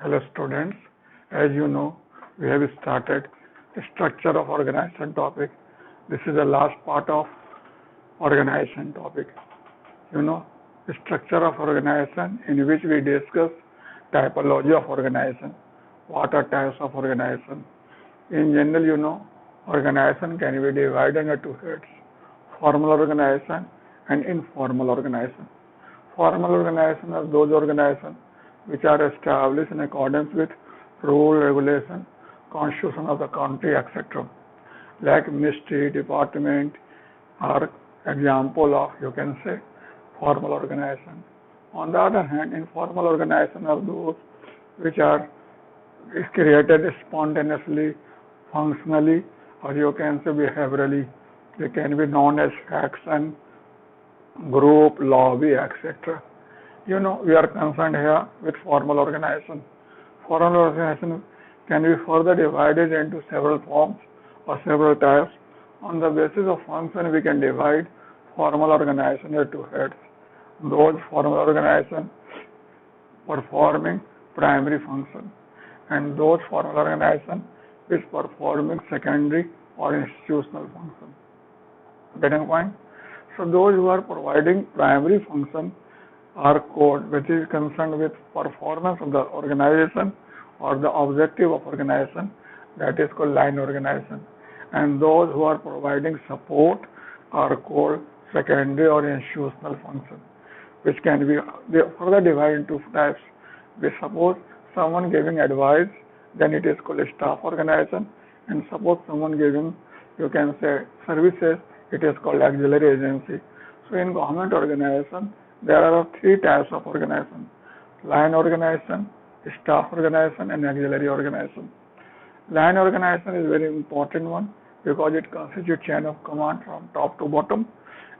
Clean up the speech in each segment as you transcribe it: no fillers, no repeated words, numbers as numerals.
Hello students, as you know, we have started the structure of organization topic. This is the last part of organization topic. You know, the structure of organization in which we discuss typology of organization. What are types of organization? In general, organization can be divided into two heads, formal organization and informal organization. Formal organizations are those organizations which are established in accordance with rule, regulation, constitution of the country, etc. Like ministry, department are example of, you can say, formal organization. On the other hand, informal organizations are those which are created spontaneously, functionally, or you can say behaviorally. They can be known as action, group, lobby, etc. We are concerned here with formal organization. Formal organization can be further divided into several forms or several types. On the basis of function, we can divide formal organization into two heads. Those formal organization performing primary function and those formal organization which performing secondary or institutional function. Getting point? So those who are providing primary function are called, which is concerned with performance of the organization or the objective of organization, that is called line organization. And those who are providing support are called secondary or institutional function, which can be further divided into types. We suppose someone giving advice, then it is called a staff organization, and suppose someone giving, you can say, services, it is called auxiliary agency. So in government organization, there are three types of organization: line organization, staff organization, and auxiliary organization. Line organization is very important one because it constitutes chain of command from top to bottom,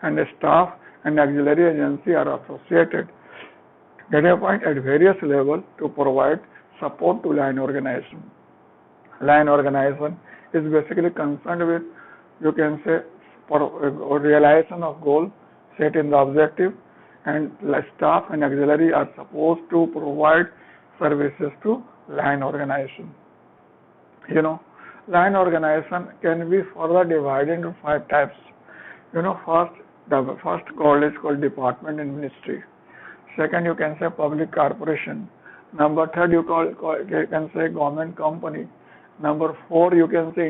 and the staff and auxiliary agency are associated, get a point, at various levels to provide support to line organization. Line organization is basically concerned with, you can say, realization of goal set in the objective, and staff and auxiliary are supposed to provide services to line organization. Line organization can be further divided into five types. The first called is called department and ministry. Second, you can say public corporation. Number third, you can say government company. Number four, you can say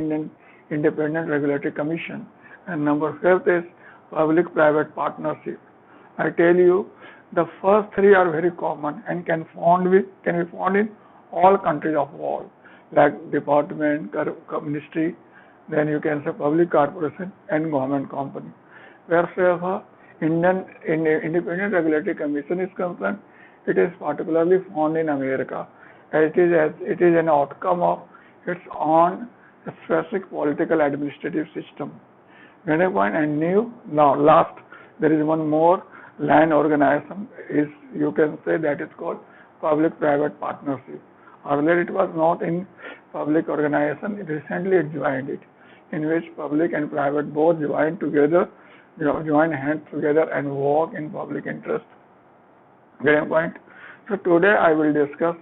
independent regulatory commission. And number fifth is public-private partnership. I tell you, the first three are very common and can be found in all countries of the world, like department, ministry, then you can say public corporation and government company. Whereas Independent Regulatory Commission is concerned, it is particularly found in America, as it is an outcome of its own specific political administrative system. And now last, there is one more line organization, is, you can say, that is called public-private partnership. Earlier it was not in public organization, recently it joined it, in which public and private both join together, join hands together and work in public interest. Getting point? So today I will discuss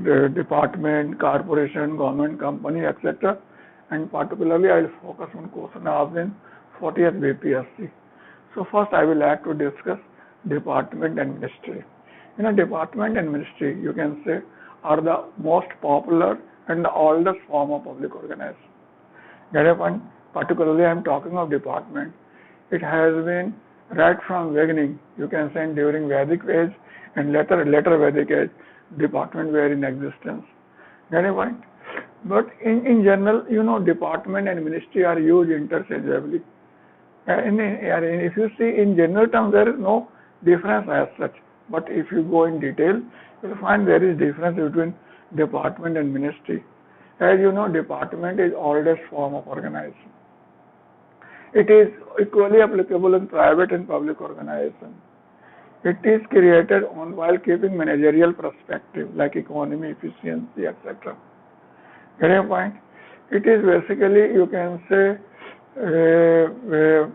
the department, corporation, government company, etc. And particularly I will focus on question asked in 40th BPSC. So first I will like to discuss department and ministry. Department and ministry, you can say, are the most popular and the oldest form of public organization. Get a point? Particularly I am talking of department. It has been right from beginning, you can say, during Vedic age and later Vedic age, department were in existence. Get a point? But in general, department and ministry are used interchangeably. If you see in general terms, there is no difference as such. But if you go in detail, you will find there is difference between department and ministry. As you know, department is oldest form of organization. It is equally applicable in private and public organization. It is created while keeping managerial perspective like economy, efficiency, etc. Get a point? It is basically, you can say,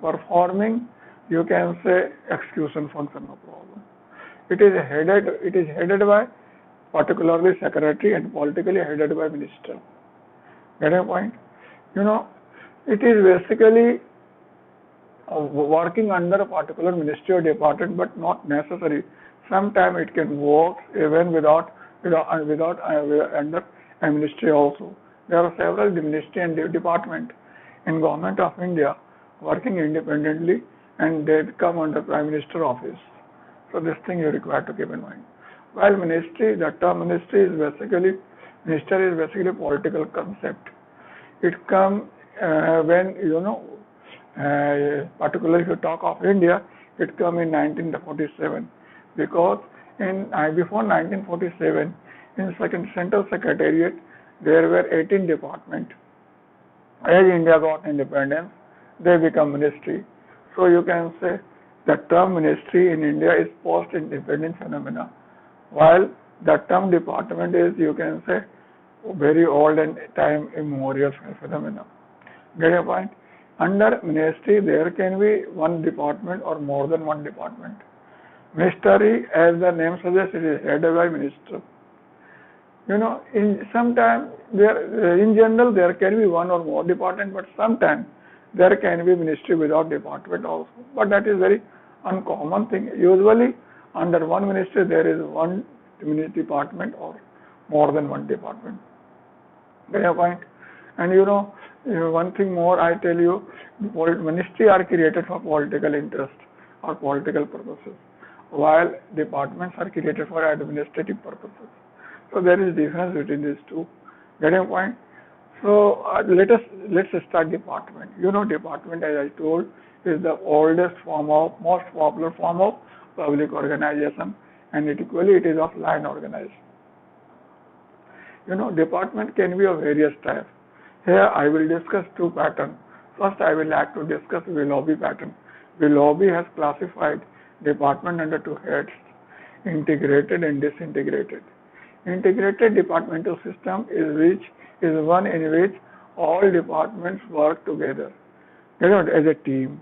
performing, you can say, execution function of problem. It is headed by particularly secretary and politically headed by minister. Get a point? You know, it is basically working under a particular ministry or department, but not necessary. Sometimes it can work even without under a ministry also. There are several ministry and department in Government of India working independently, and they come under Prime Minister office. So this thing you require to keep in mind. While ministry, the term ministry is basically political concept. It comes when particularly if you talk of India, it come in 1947, because before 1947 in Central Secretariat there were 18 departments. As India got independence, they become ministry. So you can say the term ministry in India is post-independent phenomena, while the term department is, you can say, very old and time immemorial phenomena. Get a point? Under ministry, there can be one department or more than one department. Ministry, as the name suggests, it is headed by minister. In general, there can be one or more department, but sometimes there can be ministry without department also. But that is very uncommon thing. Usually, under one ministry, there is one department or more than one department. Get a point? And one thing more I tell you, ministry are created for political interest or political purposes, while departments are created for administrative purposes. So there is difference between these two. Get a point? So let's start department. Department, as I told, is the most popular form of public organization, and it is of line organization. Department can be of various types. Here I will discuss two patterns. First, I will like to discuss Willoughby pattern. Willoughby has classified department under two heads: integrated and disintegrated. Integrated departmental system is one in which all departments work together, as a team.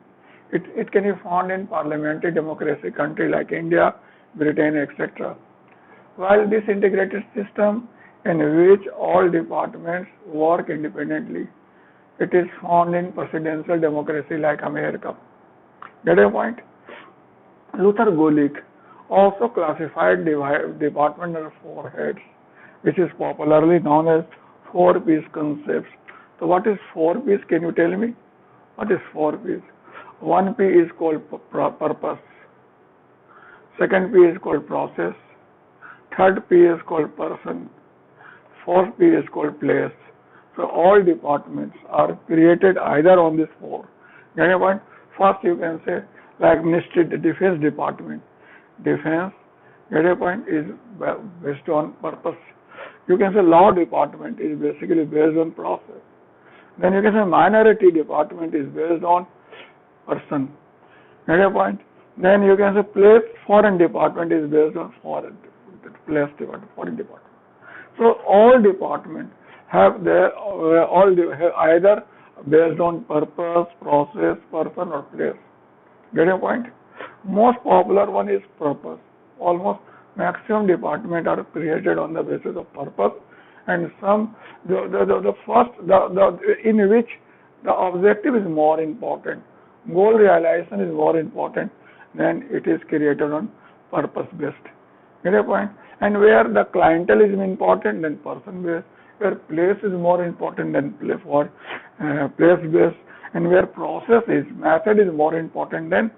It can be found in parliamentary democracy country like India, Britain, etc. While this integrated system in which all departments work independently, it is found in presidential democracy like America. Get a point? Luther Gulick also classified department under four heads, which is popularly known as 4 P's concepts. So what is 4 P's? Can you tell me? What is 4 P's? 1 P is called purpose. Second P is called process. Third P is called person. Fourth P is called place. So all departments are created either on this 4. Get a point? First you can say like Ministry, the Defense Department. Defense, get a point, is based on purpose. You can say Law Department is basically based on process. Then you can say Minority Department is based on person. Get a point? Then you can say Foreign Department is based on foreign department. So all departments have either based on purpose, process, person or place. Get a point? Most popular one is purpose. Almost maximum department are created on the basis of purpose, and in which the objective is more important. Goal realization is more important than it is created on purpose based. Get a point? And where the clientelism is important than person based, where place is more important than place based, and where method is more important than,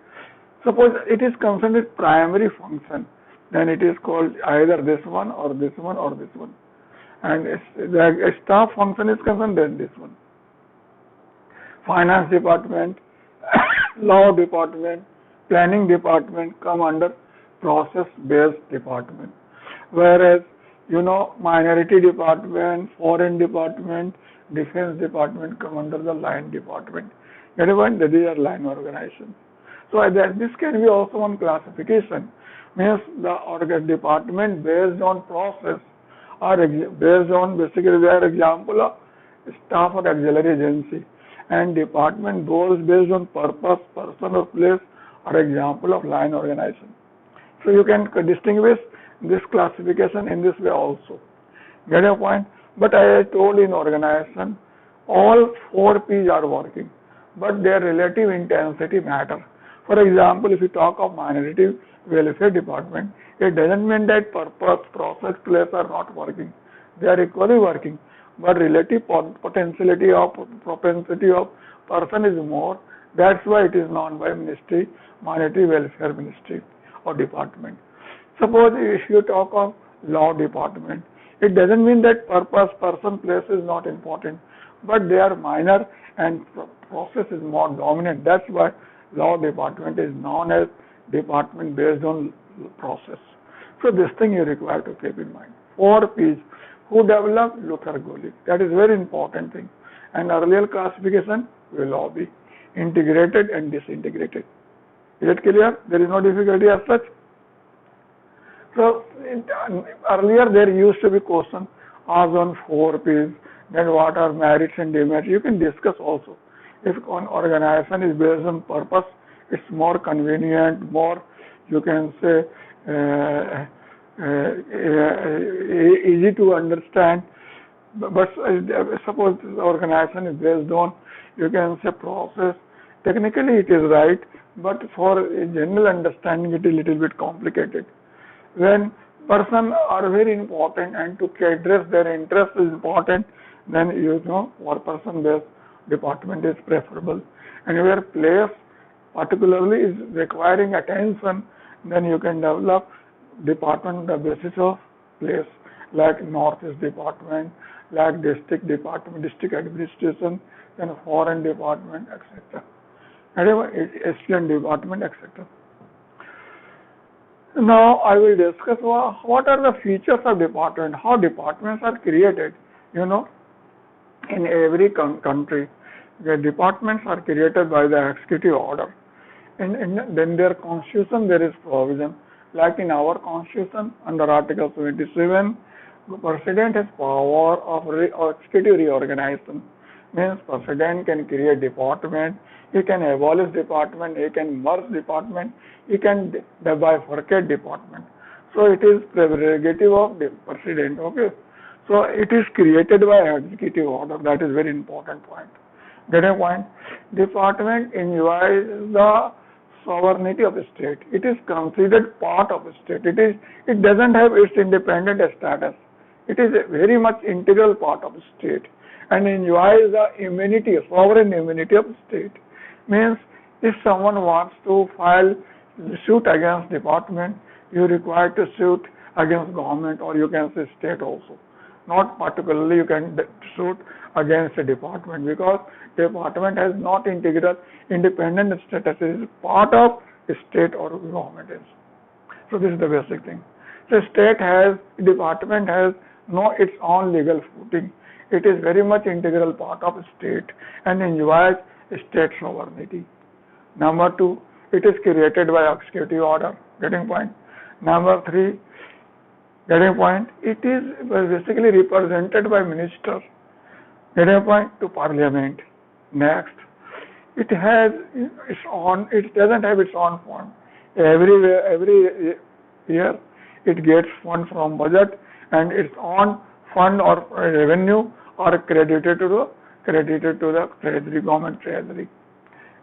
suppose it is concerned with primary function, then it is called either this one or this one or this one. And the staff function is concerned, then this one. Finance department, law department, planning department come under process-based department. Whereas, minority department, foreign department, defense department come under the line department. These are line organizations. So this can be also one classification. Means the department based on process are based on basically their example of staff or auxiliary agency, and department goals based on purpose, person or place are example of line organization. So you can distinguish this classification in this way also. Get a point? But as I told in organization, all 4 P's are working, but their relative intensity matter. For example, if you talk of minority welfare department, it doesn't mean that purpose, process, place are not working. They are equally working, but relative potentiality of propensity of person is more. That's why it is known by ministry, minority welfare ministry or department. Suppose if you talk of law department, it doesn't mean that purpose, person, place is not important, but they are minor and process is more dominant. That's why law department is known as department based on process. So this thing you require to keep in mind. 4 P's. Who developed? Luther Gulick. That is very important thing. And earlier classification will all be integrated and disintegrated. Is it clear? There is no difficulty as such. So earlier there used to be question asked on 4 P's, then what are merits and demerits. You can discuss also. If an organization is based on purpose, it's more convenient, more you can say easy to understand. But suppose the organization is based on, you can say, process. Technically it is right, but for general understanding it is a little bit complicated. When person are very important and to address their interest is important, then for person based department is preferable. And where place particularly is requiring attention, then you can develop department on the basis of place, like Northeast department, like district department, district administration, then foreign department, etc. And SPN department, etc. Now I will discuss what are the features of department, how departments are created. In every country, the departments are created by the executive order. And then their constitution there is provision. Like in our constitution, under Article 77, the President has power of executive reorganization. Means President can create department, he can abolish department, he can merge department, he can bifurcate department. So it is prerogative of the President. Okay. So it is created by executive order. That is very important point. Get a point? Department enjoys the sovereignty of a state. It is considered part of a state. It doesn't have its independent status. It is a very much integral part of a state and enjoys the immunity, sovereign immunity of the state. Means if someone wants to file suit against department, you require to suit against government, or you can say state also. Not particularly you can suit against a department, because department has not integral independent status. It is part of a state or government. So this is the basic thing. So department has no its own legal footing. It is very much integral part of a state and enjoys state sovereignty. Number 2, it is created by executive order. Getting point? Number 3, getting point? It is basically represented by ministers. Getting point? To parliament. Next, it has its own. It doesn't have its own fund. Every year, it gets fund from budget, and its own fund or revenue are credited to the treasury, government treasury.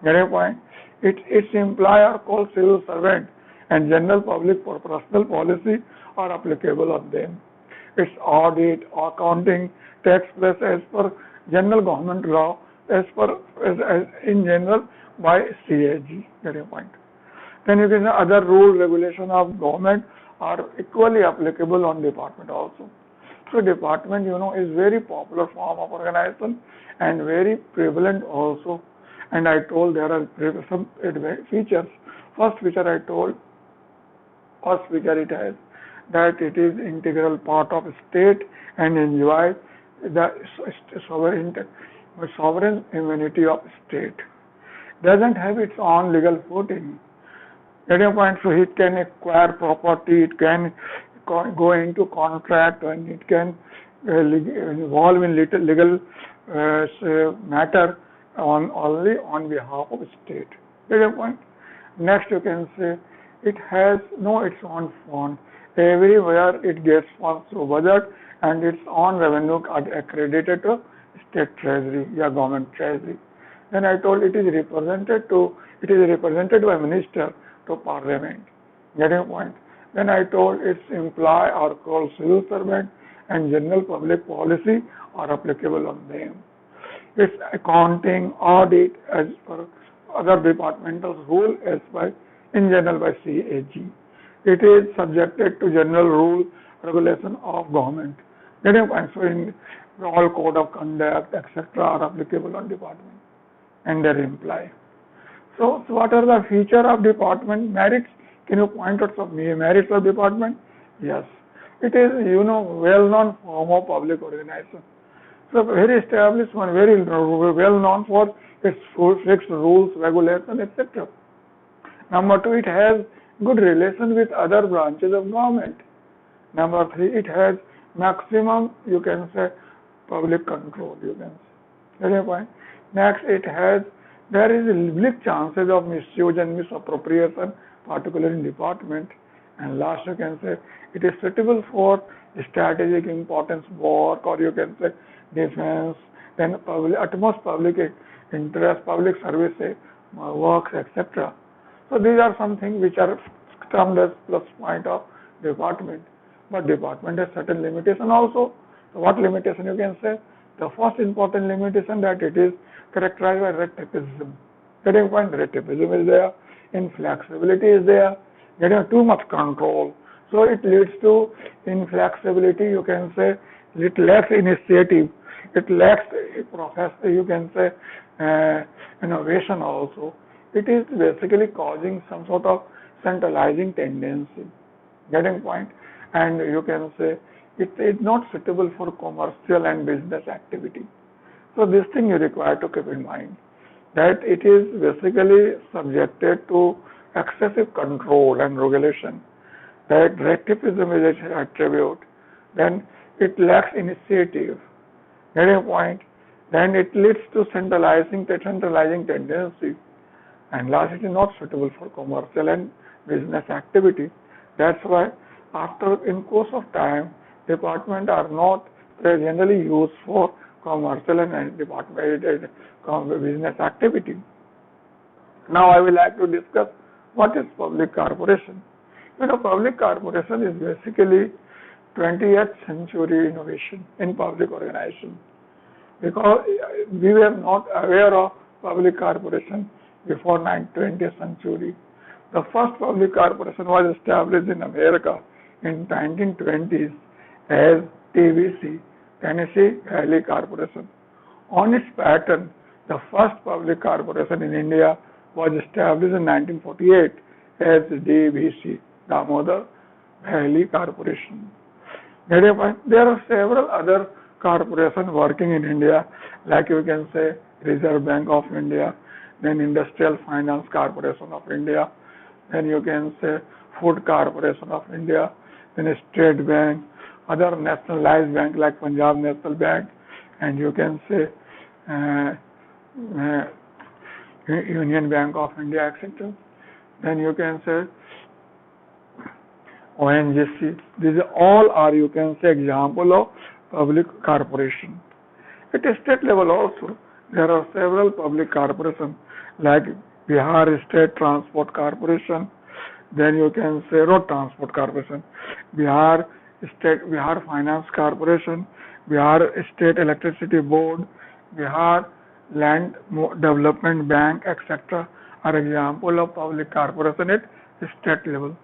Get a point? Its employee are called civil servant, and general public for personal policy are applicable on them. Its audit, accounting takes place as per general government law, as in general by CAG. Get a point? Then you can say other rule regulation of government are equally applicable on department also. So department, is very popular form of organization and very prevalent also. And I told there are some features. First feature I told, it has that it is integral part of state and enjoys the sovereign immunity of state. Doesn't have its own legal footing. At a point, so it can acquire property, it can go into contract, and it can involve in legal matter only on behalf of state. At a point. Next, you can say it has its own fund. Everywhere it gets funds through budget and its own revenue are accredited to state treasury, yeah, government treasury. Then I told it is represented by minister to parliament. Getting a point? Then I told its employee or called civil servant and general public policy are applicable on them. Its accounting, audit as per other departmental rule as by in general by CAG. It is subjected to general rule regulation of government. Getting a point? So in all code of conduct, etc. are applicable on department and their employee. So what are the feature of department merits? Can you point out some merits of department? Yes. It is, well-known form of public organization. So very established one, very well-known for its fixed rules, regulation, etc. Number two, it has good relation with other branches of government. Number three, it has maximum, you can say, public control, you can say. Get your point? Next, there is big chances of misuse and misappropriation, particularly in department. And last, you can say, it is suitable for strategic importance work, or you can say defense, then utmost public interest, public services, works, etc. So these are some things which are termed as plus point of department. But department has certain limitation also. So what limitation you can say? The first important limitation that it is characterized by red tapeism. Getting point, red tapeism is there, inflexibility is there, getting too much control. So it leads to inflexibility, you can say, it lacks initiative, it lacks you can say innovation also. It is basically causing some sort of centralizing tendency. Getting point? And you can say it is not suitable for commercial and business activity. So this thing you require to keep in mind, that it is basically subjected to excessive control and regulation, that red tapeism is its attribute, then it lacks initiative. Getting a point? Then it leads to centralizing tendency. And last, it is not suitable for commercial and business activity. That's why in course of time, department are not generally used for commercial and business activity. Now I will like to discuss what is public corporation. Public corporation is basically 20th century innovation in public organization, because we were not aware of public corporation before 20th century. The first public corporation was established in America in 1920s as TVC, Tennessee Valley Corporation. On its pattern, the first public corporation in India was established in 1948 as DVC, Damodar Valley Corporation. There are several other corporations working in India, like you can say Reserve Bank of India, then Industrial Finance Corporation of India, then you can say Food Corporation of India, then State Bank, other nationalized bank like Punjab National Bank, and you can say Union Bank of India, etc. Then you can say ONGC. These all are, you can say, example of public corporation. At a state level also, there are several public corporations like Bihar State Transport Corporation, then you can say Road Transport Corporation, Bihar Finance Corporation, Bihar State Electricity Board, Bihar Land Development Bank, etc. are example of public corporation at state level.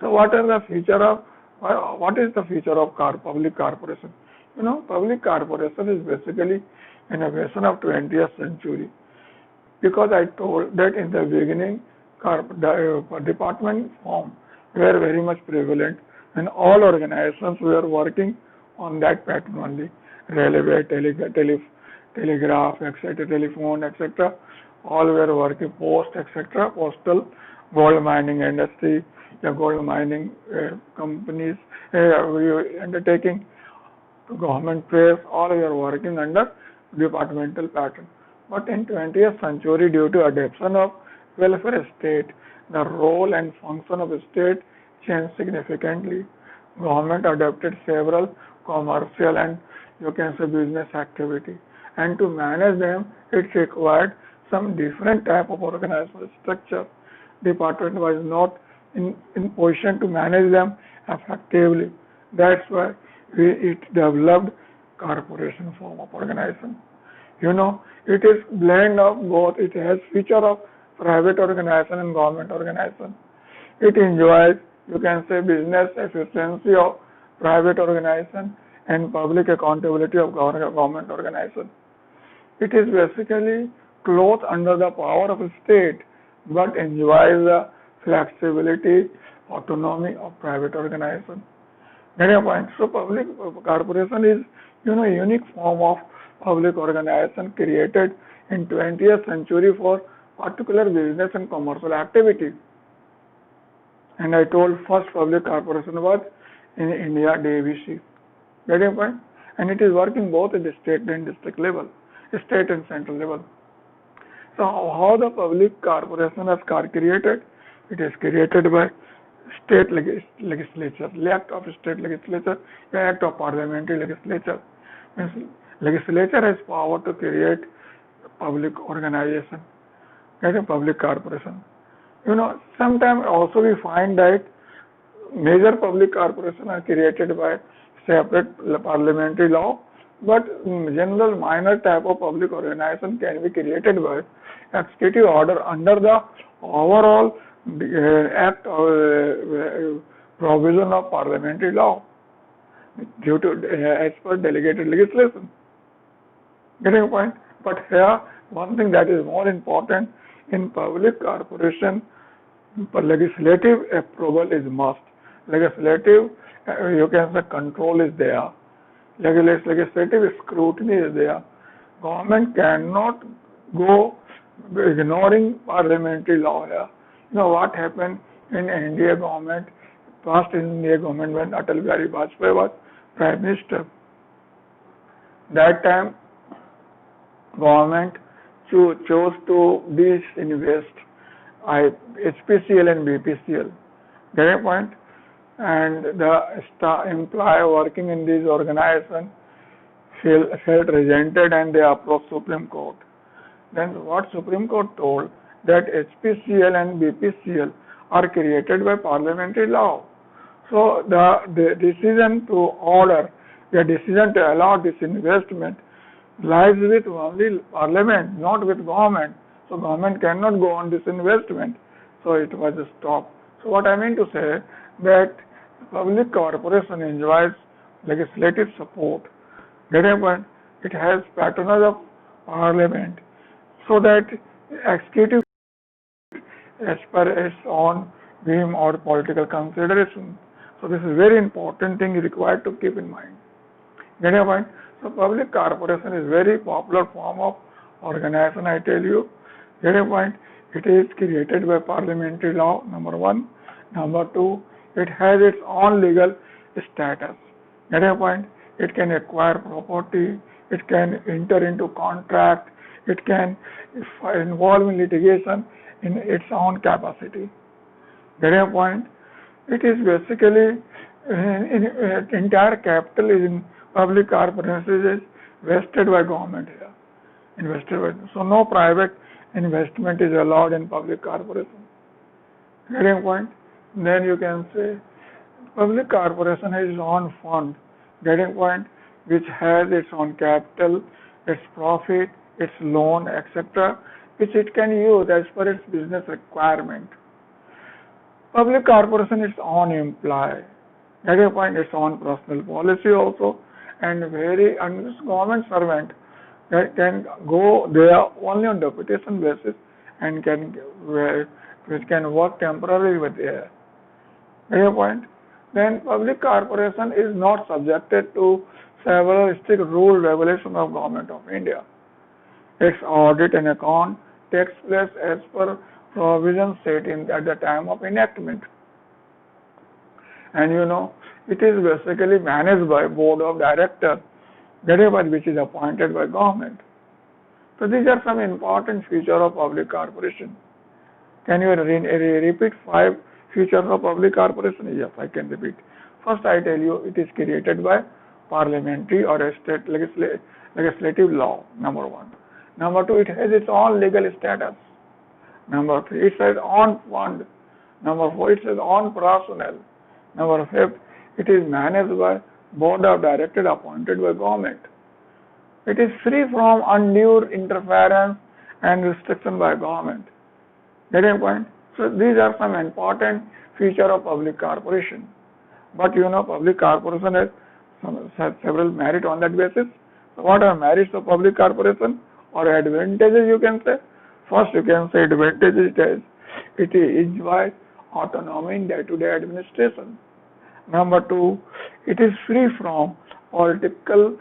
So what is the feature of public corporation? Public corporation is basically innovation of 20th century, because I told that in the beginning department form were very much prevalent, and all organizations were working on that pattern only. Railway, telegraph, etc., telephone, etc. all were working, post, etc., postal, gold mining industry, the gold mining companies, undertaking, government press, all were working under departmental pattern. But in 20th century, due to adoption of welfare state, the role and function of state changed significantly. Government adopted several commercial and you can say business activity, and to manage them, it required some different type of organizational structure. Department was not in position to manage them effectively. That's why it developed corporation form of organization. It is blend of both. It has feature of private organization and government organization. It enjoys, you can say, business efficiency of private organization and public accountability of government organization. It is basically clothed under the power of a state, but enjoys the flexibility, autonomy of private organization. Get your point? So public corporation is, a unique form of public organization created in 20th century for particular business and commercial activity. And I told first public corporation was in India, DVC. Get your point? And it is working both at the state and district level, state and central level. So how the public corporation is created? It is created by state legislature, act of state legislature, act of parliamentary legislature. Means legislature has power to create public organization, like a public corporation. Sometimes also we find that major public corporations are created by separate parliamentary law, but general minor type of public organization can be created by executive order under the overall act or provision of parliamentary law due to as per delegated legislation. Getting a point? But here one thing that is more important in public corporation, legislative approval is must. Legislative, you can say control is there. Legislative scrutiny is there. Government cannot go ignoring parliamentary law here. What happened in India government, past India government when Atal Bihari Vajpayee was Prime Minister. That time government chose to disinvest HPCL and BPCL. Get a point? And the employee working in these organizations felt resented and they approached Supreme Court. Then what Supreme Court told that HPCL and BPCL are created by parliamentary law. So the decision to order, the decision to allow this investment lies with only parliament, not with government. So government cannot go on this investment. So it was stopped. So what I mean to say that public corporation enjoys legislative support. Get a point? It has patronage of parliament, so that executive as per its own whim or political consideration. So this is very important thing required to keep in mind. Get a point? So public corporation is very popular form of organization, I tell you. Get a point? It is created by parliamentary law, number one. Number two, it has its own legal status. Get a point? It can acquire property, it can enter into contract, it can involve in litigation in its own capacity. Get a point? It is basically entire capital is in public corporations is vested by government here. So no private investment is allowed in public corporation. Getting point? Then you can say public corporation has its own fund. Getting point? Which has its own capital, its profit, its loan, etc., which it can use as per its business requirement. Public corporation its own employee. Getting point? Its own personal policy also, and government servant that can go there only on deputation basis and which can work temporarily with there. Get a point? Then public corporation is not subjected to several strict rule regulations of Government of India. Its audit and account takes place as per provisions set in at the time of enactment. And it is basically managed by board of directors, which is appointed by government. So these are some important features of public corporation. Can you repeat five features of public corporation? Yes, I can repeat. First, I tell you it is created by parliamentary or a state legislative law, number one. Number two, it has its own legal status. Number three, it has own fund. Number four, it has own personnel. Number fifth, it is managed by board of directors appointed by government. It is free from undue interference and restriction by government. Getting point? So these are some important features of public corporation. But public corporation has several merit on that basis. So what are merits of public corporation or advantages you can say? First you can say advantages is it enjoys autonomy in day-to-day administration. Number two, it is free from political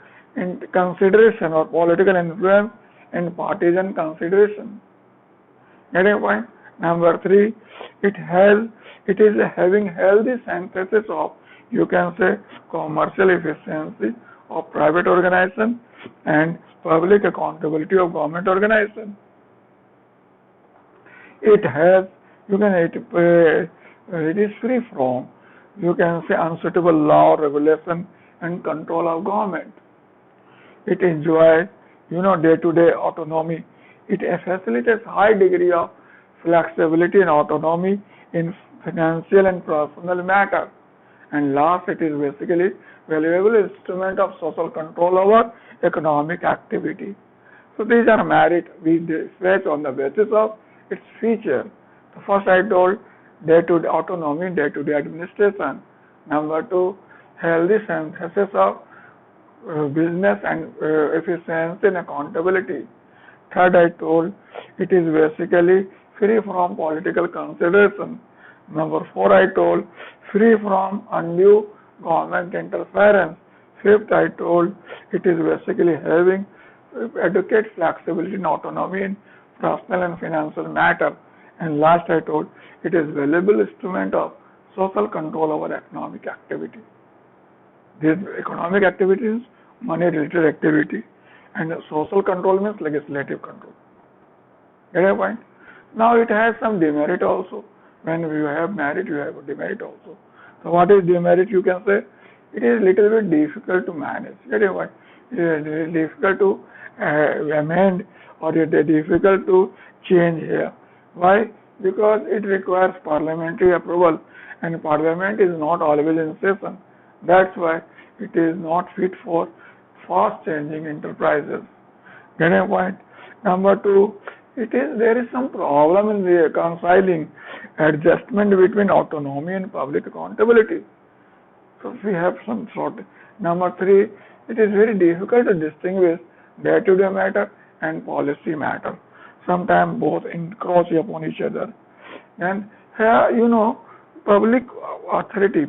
consideration or political influence and partisan consideration. Getting point? Number three, it is having healthy synthesis of, you can say, commercial efficiency of private organization and public accountability of government organization. It has, it is free from, you can say, unsuitable law, regulation and control of government. It enjoys, day-to-day autonomy. It facilitates high degree of flexibility and autonomy in financial and personal matters. And last, it is basically valuable instrument of social control over economic activity. So these are merit we discuss on the basis of its feature. The first I told day-to-day autonomy, day-to-day administration. Number two, healthy synthesis of business and efficiency and accountability. Third, I told it is basically free from political consideration. Number four, I told free from undue government interference. Fifth, I told it is basically having adequate flexibility and autonomy in personal and financial matter. And last, I told it is valuable instrument of social control over economic activity. This economic activity is money-related activity, and social control means legislative control. Get a point? Now it has some demerit also. When you have merit, you have a demerit also. So what is demerit? You can say it is little bit difficult to manage. Get a point? It is difficult to amend or it is difficult to change here. Why? Because it requires parliamentary approval, and parliament is not always in session. That's why it is not fit for fast changing enterprises. Get a point? Number two, there is some problem in the reconciling adjustment between autonomy and public accountability. So we have some sort. Number three, it is very difficult to distinguish day-to-day matter and policy matter. Sometimes both encroach upon each other. And here, public authority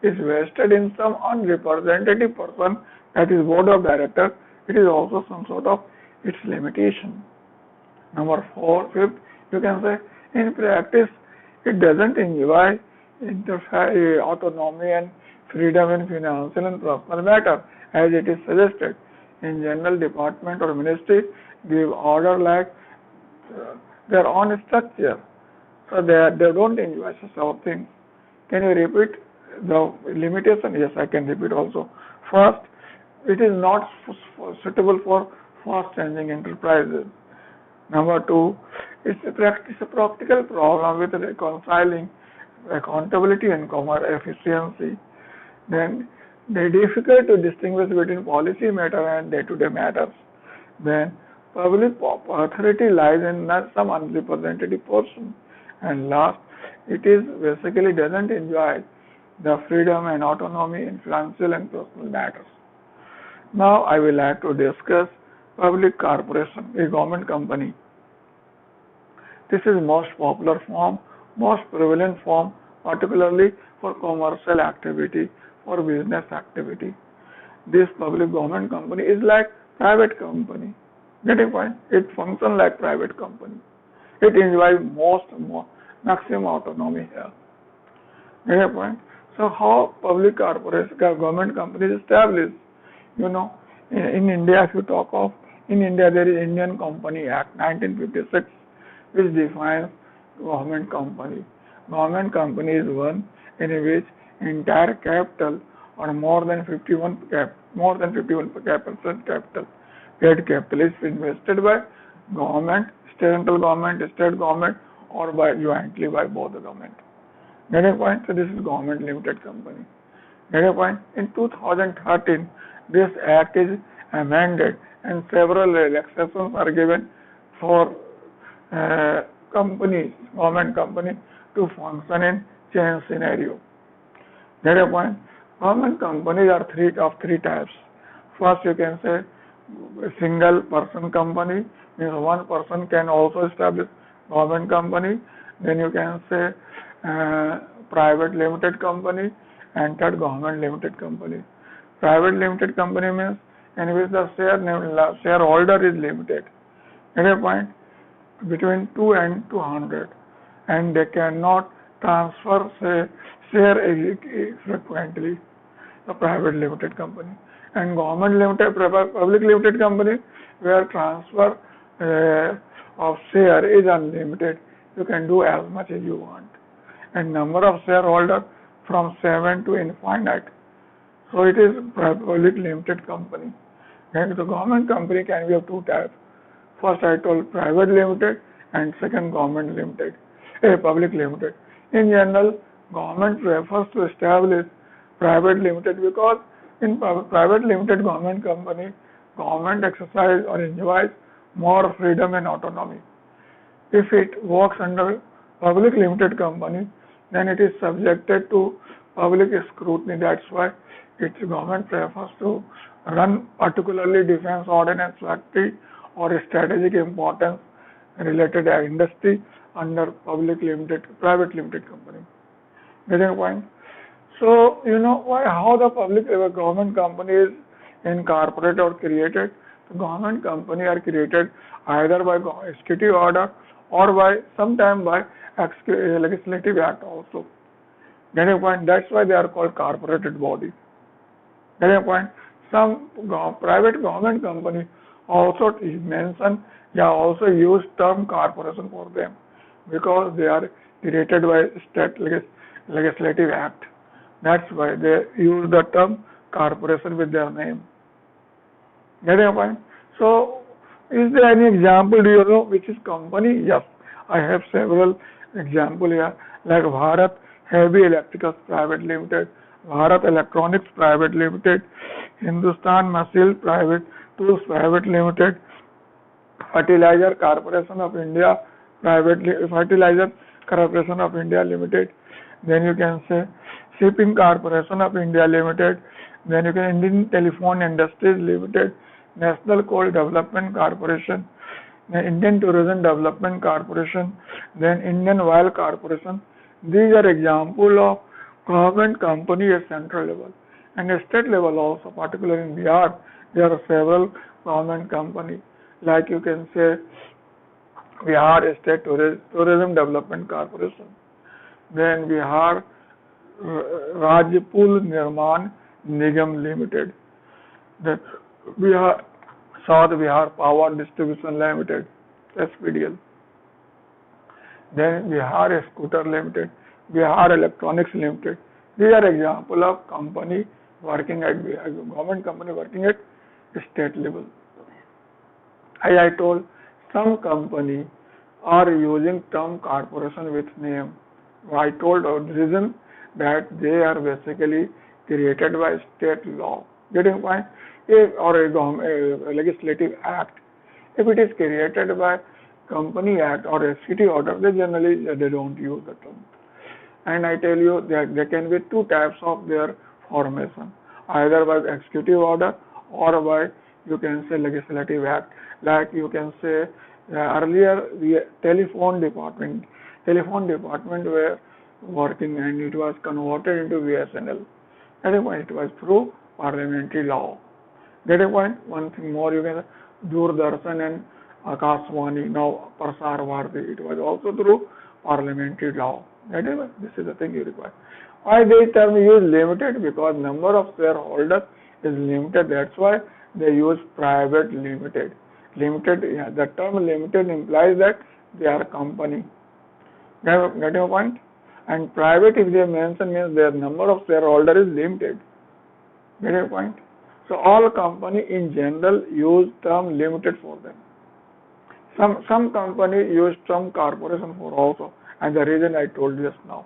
is vested in some unrepresentative person, that is board of directors. It is also some sort of its limitation. Number four, fifth, you can say in practice it doesn't enjoy autonomy and freedom in financial and personal matter as it is suggested. In general, department or ministry give order like their own structure. So they don't enjoy such sort of things. Can you repeat the limitation? Yes, I can repeat also. First, it is not suitable for fast changing enterprises. Number two, it's a practical problem with reconciling accountability and efficiency. Then they difficult to distinguish between policy matter and day-to-day matters. Then public authority lies in some unrepresentative portion. And last, it is basically doesn't enjoy the freedom and autonomy in financial and personal matters. Now I will like to discuss public corporation, a government company. This is most popular form, most prevalent form, particularly for commercial activity, for business activity. This public government company is like private company. Getting point? It functions like private company. It enjoys maximum autonomy here. Getting point? So how public corporation, government company is established? In India, if you talk of, in India there is Indian Company Act 1956. which defines government company. Government company is one in which entire capital or more than 51% capital, paid capital is invested by government, central government, state government, or by jointly by both the government. Get a point? So this is government limited company. Get a point? In 2013, this act is amended and several relaxations are given for companies, government company to function in change scenario. Get a point? Government companies are three types. First, you can say single person company, means one person can also establish government company. Then you can say private limited company, and third government limited company. Private limited company means in which the shareholder is limited. Get a point? Between 2 and 200, and they cannot transfer share frequently. The private limited company, and government limited, public limited company, where transfer of share is unlimited. You can do as much as you want, and number of shareholders from 7 to infinite. So it is public limited company. And the government company can be of two types. First I told private limited, and second government limited, public limited. In general, government prefers to establish private limited because in private limited government company, government exercise or enjoys more freedom and autonomy. If it works under public limited company, then it is subjected to public scrutiny. That's why its government prefers to run particularly defense ordnance factory or strategic importance related industry under private limited company. Getting point? So, you know how the public government company is incorporated or created. The government company are created either by executive order or by sometime by legislative act also. Getting point? That's why they are called corporated body. Getting point? Some private government company also also use term corporation for them because they are created by state legislative act. That's why they use the term corporation with their name. Getting a point? So, is there any example, do you know, which is company? Yes, I have several examples here, like Bharat Heavy Electricals Private Limited, Bharat Electronics Private Limited, Hindustan Machine Private Tools Private Limited, Fertilizer Corporation of India Fertilizer Corporation of India Limited. Then you can say Shipping Corporation of India Limited. Then you can Indian Telephone Industries Limited, National Coal Development Corporation, then Indian Tourism Development Corporation, then Indian Oil Corporation. These are examples of government company at central level and at state level also. Particularly in Bihar, there are several government companies. Like you can say Bihar State Tourism Development Corporation, then Bihar Rajya Pul Nirman Nigam Limited, then Bihar South Bihar Power Distribution Limited, SPDL, then Bihar Scooter Limited, Bihar Electronics Limited. These are examples of company working at government company working at state level. As I told, some company are using term corporation with name. I told the reason that they are basically created by state law. Getting point? Or a legislative act. If it is created by company act or a city order, they generally they don't use the term. And I tell you that there can be two types of their formation, either by executive order or by, you can say, legislative act. Like you can say earlier the telephone department were working and it was converted into BSNL. At a point it was through parliamentary law. Get a point? One thing more, you can say Doordarshan and Akashvani, now Prasar Bharati, it was also through parliamentary law. Get a point? This is the thing you require. Why they term use limited? Because number of shareholders is limited. That's why they use private limited. The term limited implies that they are a company. Get your point? And private, if they mention, means their number of shareholder is limited. Get your point? So all company in general use term limited for them. Some company use term corporation for also, and the reason I told you just now.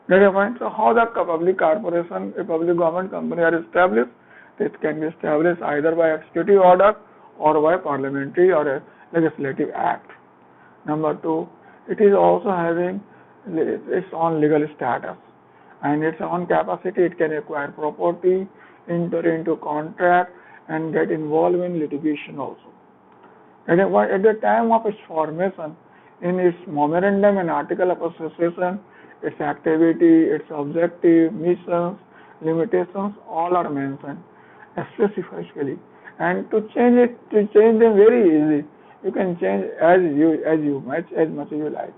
Get your point? So how the public corporation, a public government company are established? It can be established either by executive order or by parliamentary or a legislative act. Number two, it is also having its own legal status and its own capacity. It can acquire property, enter into contract, and get involved in litigation also. At the time of its formation, in its memorandum and article of association, its activity, its objective, missions, limitations, all are mentioned specifically. And to change them very easily. You can change as much as you like.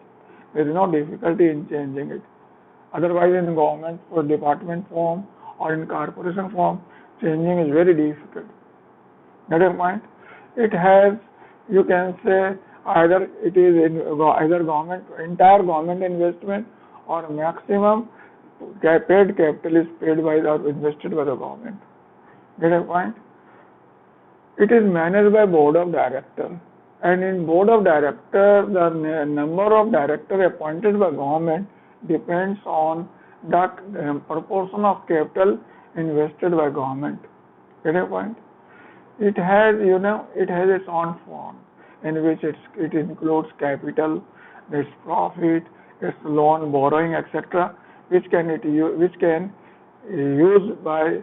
There is no difficulty in changing it. Otherwise, in government or department form or in corporation form, changing is very difficult. Get your point? It has, you can say, either it is in either government, entire government investment, or maximum paid capital is paid by or invested by the government. Get your point? It is managed by board of directors, and in board of directors, the number of directors appointed by government depends on the proportion of capital invested by government. Get your point? It has, it has its own fund in which it includes capital, its profit, its loan, borrowing, etc., which can use by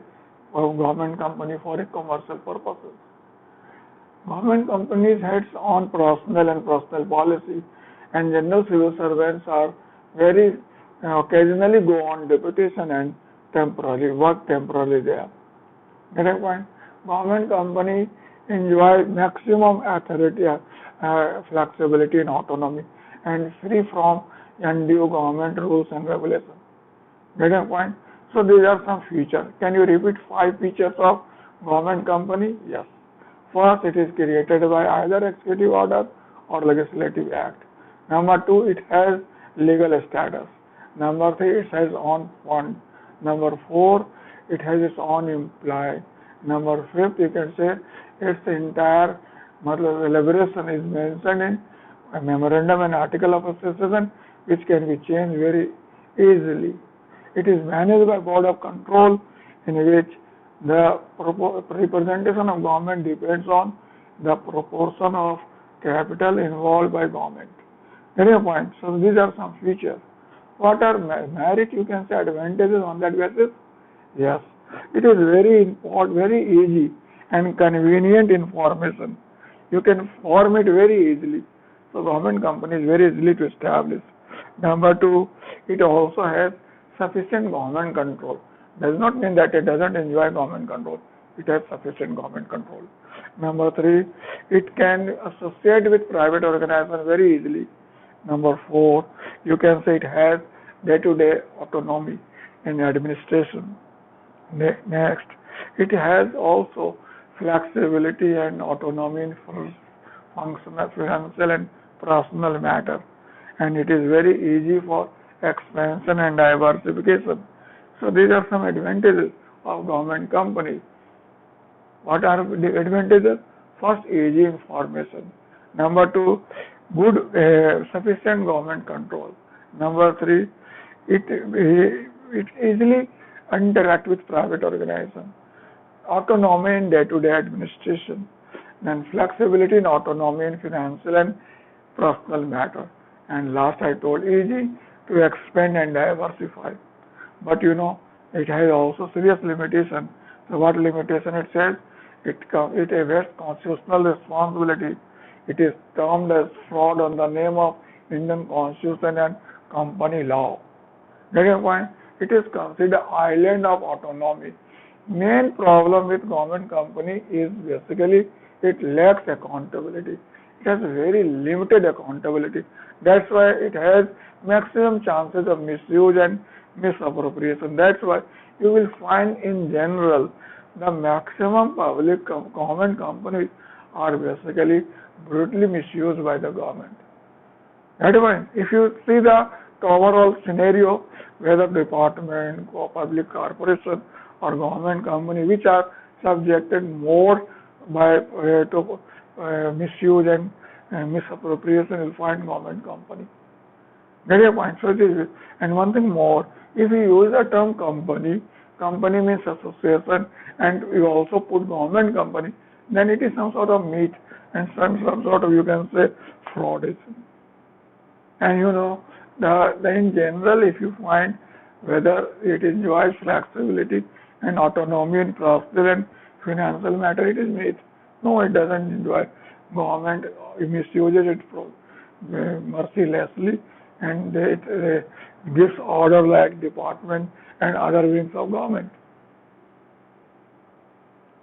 a government company for a commercial purposes. Government companies have its own personal and personal policy, and general civil servants are very occasionally go on deputation and work temporarily there. Get a point? Government company enjoy maximum authority, flexibility and autonomy, and free from undue government rules and regulations. Get a point? So these are some features. Can you repeat 5 features of government company? Yes. First, it is created by either executive order or legislative act. Number 2, it has legal status. Number 3, it has own fund. Number 4, it has its own employee. Number 5, you can say its entire elaboration is mentioned in a memorandum and article of association, which can be changed very easily. It is managed by board of control, in which the representation of government depends on the proportion of capital involved by government. Get your point? So these are some features. What are merit? You can say advantages on that basis. Yes, it is very important, very easy and convenient information. You can form it very easily. So government company is very easily to establish. Number 2, it also has sufficient government control. Does not mean that it doesn't enjoy government control. It has sufficient government control. Number 3, it can associate with private organizations very easily. Number 4, you can say it has day-to-day autonomy in administration. Next, it has also flexibility and autonomy in functional, financial and personal matter, and it is very easy for expansion and diversification. So these are some advantages of government companies. What are the advantages? First, easy information. Number 2, good sufficient government control. Number 3, it easily interact with private organizations. Autonomy in day-to-day administration. Then flexibility and autonomy in financial and personal matter. And last, I told easy to expand and diversify. But it has also serious limitation. So what limitation it says? It invests constitutional responsibility. It is termed as fraud on the name of Indian Constitution and company law. Get your point? It is considered island of autonomy. Main problem with government company is basically it lacks accountability. It has very limited accountability. That's why it has maximum chances of misuse and misappropriation. That's why you will find in general the maximum public government companies are basically brutally misused by the government. That is why if you see the overall scenario, whether department or public corporation or government company, which are subjected more by to misuse and misappropriation, you'll find government company. Get your point. So this is, and one thing more, if you use the term company, company means association, and you also put government company, then it is some sort of meat and some sort of, you can say, fraud. And in general, if you find whether it enjoys flexibility and autonomy in personal and financial matter, it is myth. No, it doesn't enjoy. Government misuses it mercilessly, and it gives order like department and other wings of government.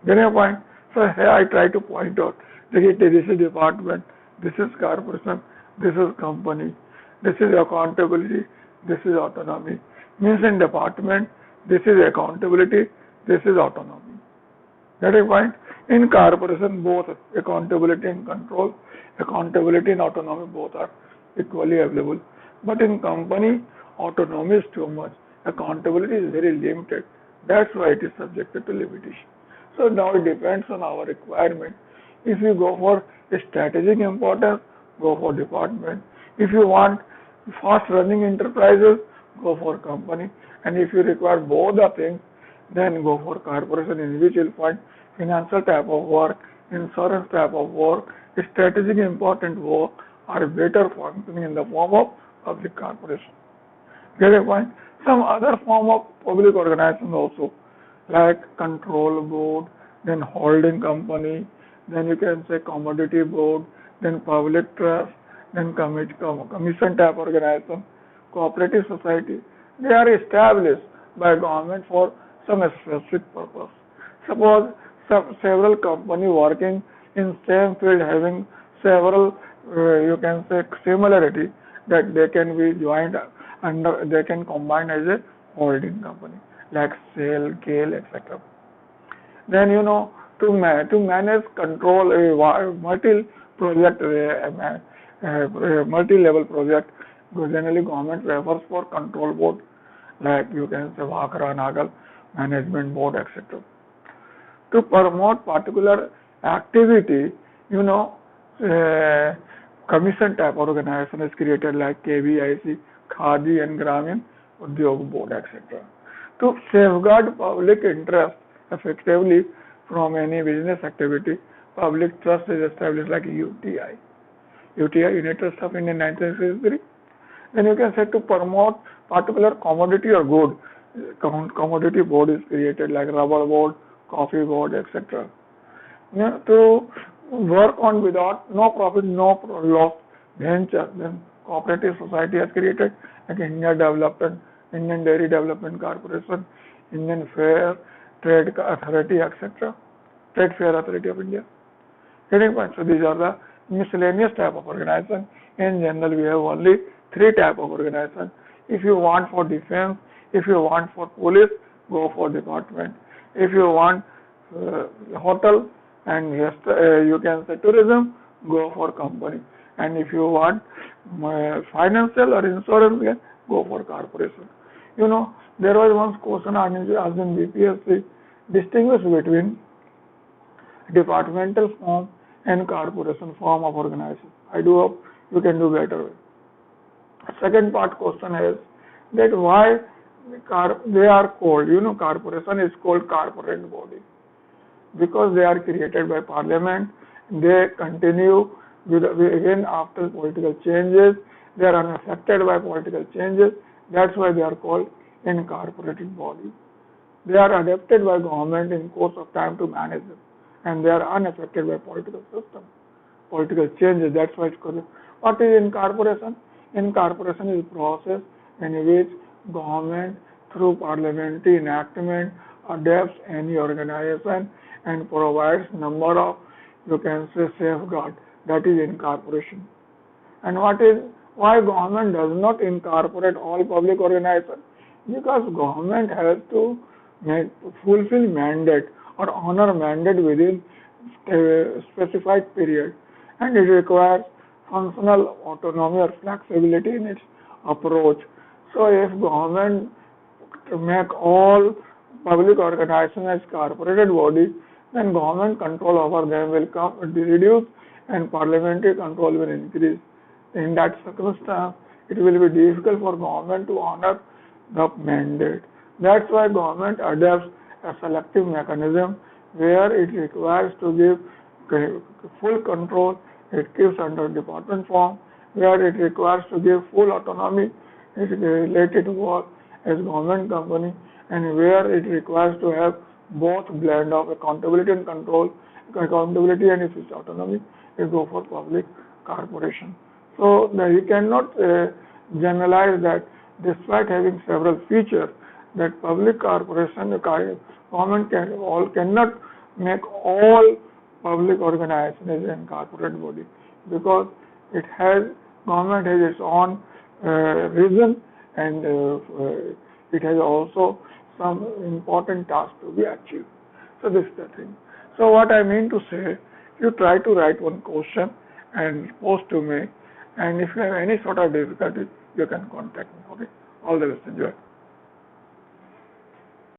Get your point? So here I try to point out that this is department, this is corporation, this is company, this is accountability, this is autonomy. Means in department, this is accountability, this is autonomy. Get your point? In corporation, both accountability and control, accountability and autonomy both are equally available. But in company, autonomy is too much. Accountability is very limited. That's why it is subjected to limitation. So now it depends on our requirement. If you go for strategic importance, go for department. If you want fast running enterprises, go for company. And if you require both the things, then go for corporation, in which you'll find financial type of work, insurance type of work, strategic important work are better functioning in the form of public corporation. Get a point? Some other form of public organization also, like control board, then holding company, then you can say commodity board, then public trust, then commission type organization, cooperative society. They are established by government for some specific purpose. Suppose several company working in same field having several, you can say, similarity, that they can be joined under, they can combine as a holding company, like SAIL, GAIL, etc. Then to manage control a multi-project, multi-level project, generally government refers for control board, like you can say Vakra, Nagal, management board, etc. To promote particular activity, commission type organization is created like KVIC, Khadi and Gramin Udyog Board, etc. To safeguard public interest effectively from any business activity, public trust is established like UTI. UTI, Unit Trust of India, 1963. Then you can say to promote particular commodity or good, commodity board is created like rubber board, coffee board, etc. To work on without no profit, no loss venture, then cooperative society has created like Indian Dairy Development Corporation, Indian Fair Trade Authority, etc. Trade Fair Authority of India. Getting point? So these are the miscellaneous type of organization. In general, we have only 3 type of organization. If you want for defense, if you want for police, go for department. If you want hotel and you can say tourism, go for company. And if you want financial or insurance, go for corporation. There was one question asked in BPSC, distinguish between departmental form and corporation form of organization. I do hope you can do better. Second part question is that why they are called, corporation is called corporate body, because they are created by parliament. They continue even after political changes. They are unaffected by political changes. That's why they are called incorporated body. They are adapted by government in course of time to manage them, and they are unaffected by political system, political changes. That's why it's called. What is incorporation? Incorporation is a process in which government through parliamentary enactment adapts any organization and provides number of, you can say, safeguard. That is incorporation. And why government does not incorporate all public organizations? Because government has to fulfill mandate or honor mandate within a specified period, and it requires functional autonomy or flexibility in its approach. So if government to make all public organizations as corporated body, then government control over them will come reduce and parliamentary control will increase. In that circumstance, it will be difficult for government to honor the mandate. That's why government adopts a selective mechanism where it requires to give full control, it gives under department form, where it requires to give full autonomy, it is related to work as government company, and where it requires to have both blend of accountability and control, accountability and if it's autonomy, it go for public corporation. So you cannot generalize that despite having several features, that public corporation, the government cannot make all public organization as a corporate body, because it has government has its own reason, and it has also some important tasks to be achieved. So this is the thing. So what I mean to say, you try to write one question and post to me, and if you have any sort of difficulty, you can contact me. Okay. All the best. Enjoy.